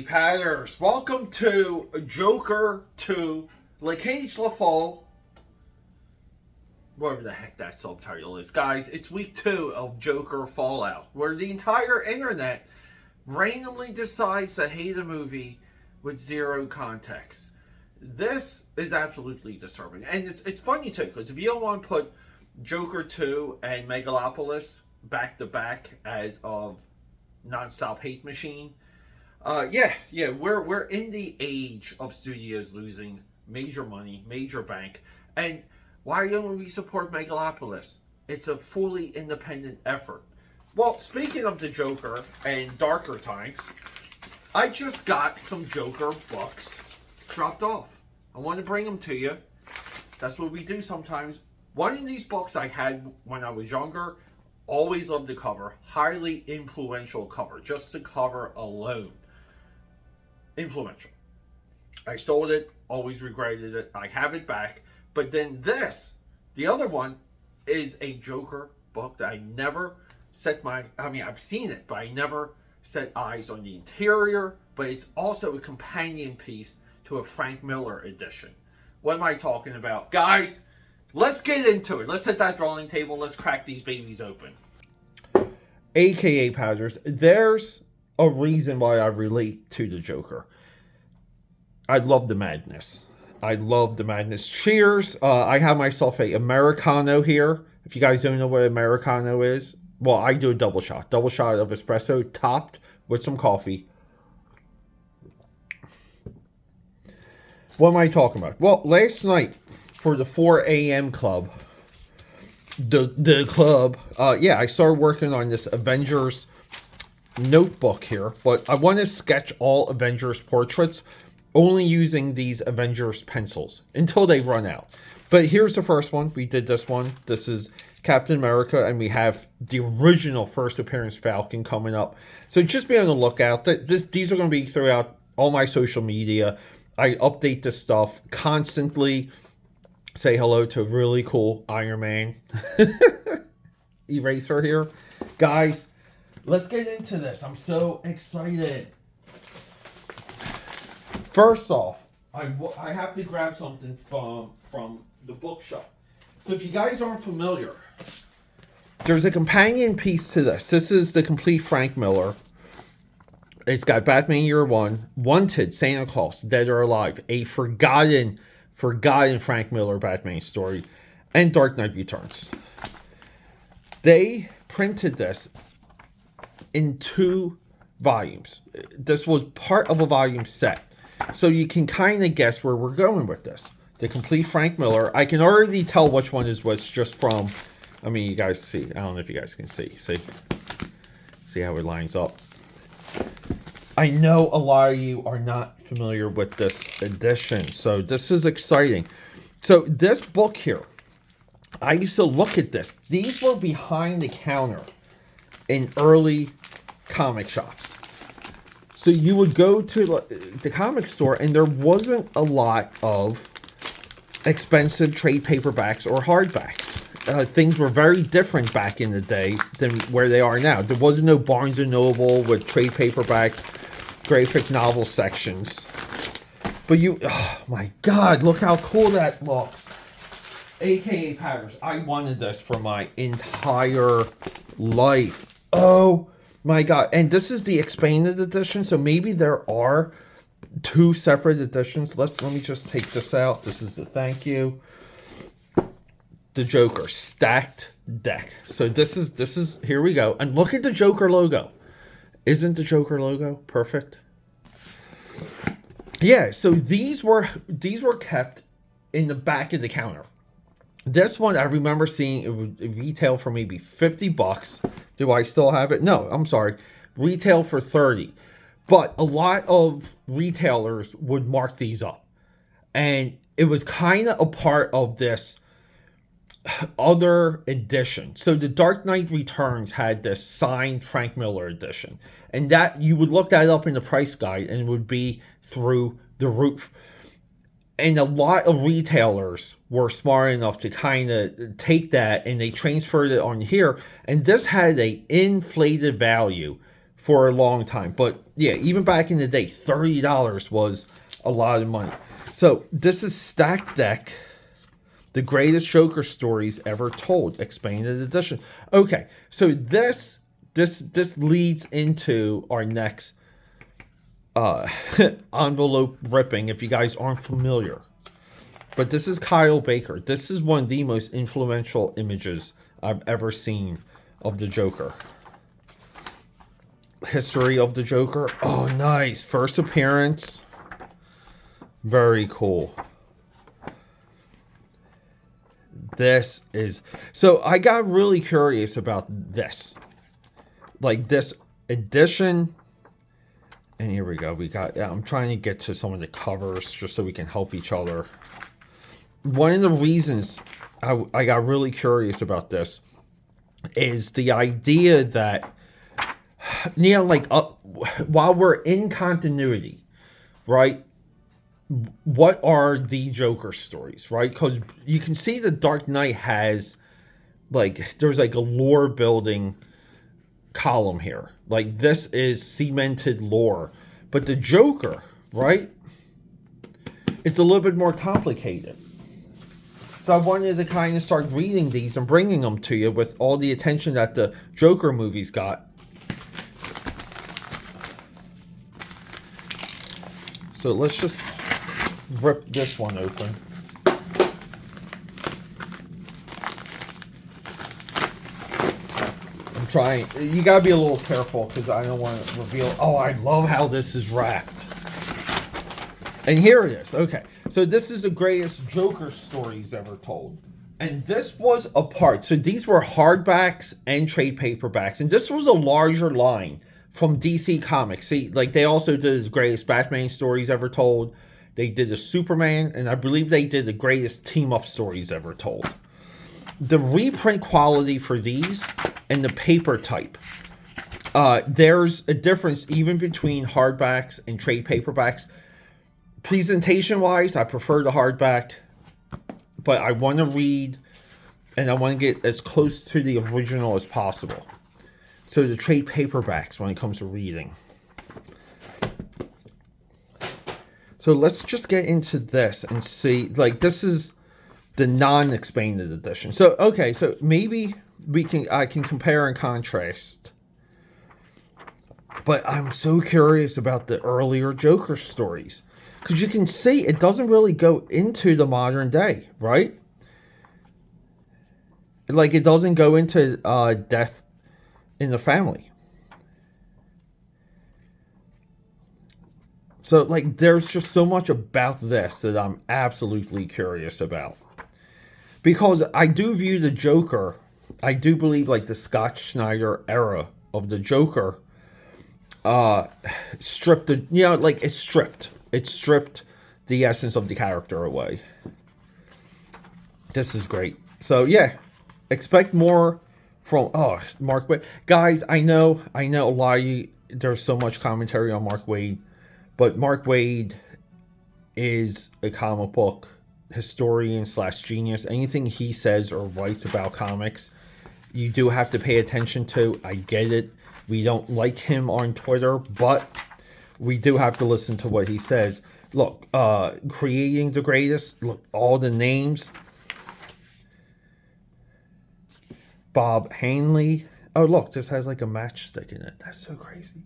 AKAPADers, welcome to Joker 2, Le Cage La Fall, whatever the heck that subtitle is. Guys, it's week 2 of Joker Fallout, where the entire internet randomly decides to hate a movie with zero context. This is absolutely disturbing. And it's funny too, because if you don't want to put Joker 2 and Megalopolis back to back as of non-stop hate machine, we're in the age of studios losing major money, major bank, and why don't we support Megalopolis? It's a fully independent effort. Well, speaking of the Joker and darker times, I just got some Joker books dropped off. I want to bring them to you. That's what we do sometimes. One of these books I had when I was younger. Always loved the cover. Highly influential cover. Just the cover alone. Influential. I sold it. Always regretted it. I have it back. But then this, the other one, is a Joker book that I never I've seen it, but I never set eyes on the interior. But it's also a companion piece to a Frank Miller edition. What am I talking about? Guys, let's get into it. Let's hit that drawing table. Let's crack these babies open. AKAPADers, there's a reason why I relate to the Joker. I love the madness. Cheers. I have myself a Americano here. If you guys don't know what Americano is, well, I do a double shot. Double shot of espresso topped with some coffee. What am I talking about? Well, last night for the 4 a.m. club, the club, I started working on this Avengers notebook here, but I want to sketch all Avengers portraits only using these Avengers pencils until they run out. But here's the first one. We did this one. This is Captain America, and we have the original first appearance Falcon coming up. So just be on the lookout. These are going to be throughout all my social media. I update this stuff constantly. Say hello to a really cool Iron Man eraser here. Guys, let's get into this. I'm so excited. First off, I have to grab something from the bookshop. So if you guys aren't familiar, there's a companion piece to this. This is the complete Frank Miller. It's got Batman Year One, Wanted, Santa Claus, Dead or Alive, a forgotten Frank Miller Batman story, and Dark Knight Returns. They printed this in 2 volumes. This was part of a volume set. So you can kind of guess where we're going with this. The complete Frank Miller. I can already tell which one is what's just from. I mean, you guys see. I don't know if you guys can see. See how it lines up. I know a lot of you are not familiar with this edition, so this is exciting. So this book here, I used to look at this. These were behind the counter in early comic shops. So you would go to the comic store, and there wasn't a lot of expensive trade paperbacks or hardbacks. Things were very different back in the day than where they are now. There was no Barnes & Noble with trade paperback graphic novel sections. But oh my God, look how cool that looks. AKAPADers, I wanted this for my entire life. Oh my God. And this is the expanded edition, so maybe there are 2 separate editions. Let me just take this out. This is the thank you. The Joker stacked deck. So this is here we go. And look at the Joker logo. Isn't the Joker logo perfect? Yeah, so these were kept in the back of the counter. This one I remember seeing it would retail for maybe $50. Do I still have it? No, I'm sorry. Retail for $30. But a lot of retailers would mark these up. And it was kind of a part of this other edition. So the Dark Knight Returns had this signed Frank Miller edition. And that you would look that up in the price guide and it would be through the roof. And a lot of retailers were smart enough to kind of take that and they transferred it on here. And this had a inflated value for a long time. But yeah, even back in the day, $30 was a lot of money. So this is Stack Deck, the greatest Joker stories ever told, expanded edition. Okay, so this leads into our next envelope ripping, if you guys aren't familiar. But this is Kyle Baker. This is one of the most influential images I've ever seen of the Joker. History of the Joker. Oh, nice. First appearance. Very cool. This is... So I got really curious about this. Like this edition. And here we go. We got... I'm trying to get to some of the covers just so we can help each other. One of the reasons I got really curious about this is the idea that, you know, like, while we're in continuity, right? What are the Joker stories, right? Because you can see the Dark Knight has, like, there's like a lore building column here. Like, this is cemented lore. But the Joker, right? It's a little bit more complicated. So I wanted to kind of start reading these and bringing them to you with all the attention that the Joker movies got. So let's just rip this one open. I'm trying. You gotta be a little careful because I don't want to reveal. Oh, I love how this is wrapped. And here it is. Okay. So this is the greatest Joker stories ever told. And this was a part. So these were hardbacks and trade paperbacks. And this was a larger line from DC Comics. See, like they also did the greatest Batman stories ever told. They did the Superman. And I believe they did the greatest team-up stories ever told. The reprint quality for these and the paper type. There's a difference even between hardbacks and trade paperbacks. Presentation-wise, I prefer the hardback, but I want to read and I want to get as close to the original as possible. So the trade paperbacks when it comes to reading. So let's just get into this and see, like this is the non-expanded edition. So, okay, so maybe I can compare and contrast. But I'm so curious about the earlier Joker stories. Because you can see it doesn't really go into the modern day, right? Like it doesn't go into death in the family. So like there's just so much about this that I'm absolutely curious about. Because I do view the Joker, I do believe like the Scott Snyder era of the Joker stripped the, you know, like it's stripped. It stripped the essence of the character away. This is great. So yeah, expect more from Mark Waid. Guys, I know a lot of you, there's so much commentary on Mark Waid, but Mark Waid is a comic book historian / genius. Anything he says or writes about comics, you do have to pay attention to. I get it. We don't like him on Twitter, but we do have to listen to what he says. Look, creating the greatest. Look, all the names. Bob Hanley. Oh, look, this has like a matchstick in it. That's so crazy.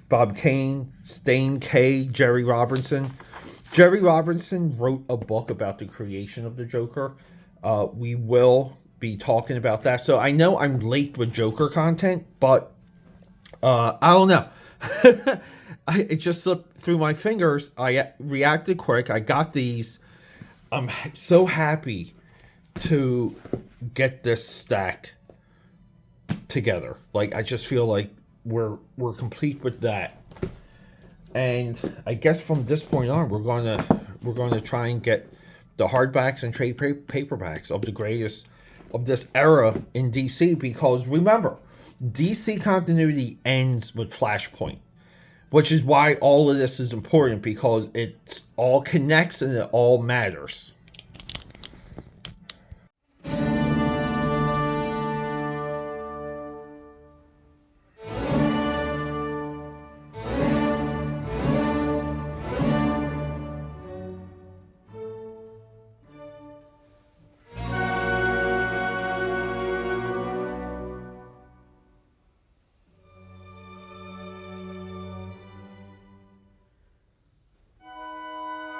Bob Kane, Stain K, Jerry Robinson. Jerry Robinson wrote a book about the creation of the Joker. We will be talking about that. So I know I'm late with Joker content, but I don't know. It just slipped through my fingers. I reacted quick. I got these. I'm so happy to get this stack together. Like I just feel like we're complete with that. And I guess from this point on, we're gonna try and get the hardbacks and trade paperbacks of the greatest of this era in DC. Because remember, DC continuity ends with Flashpoint, which is why all of this is important, because it all connects and it all matters.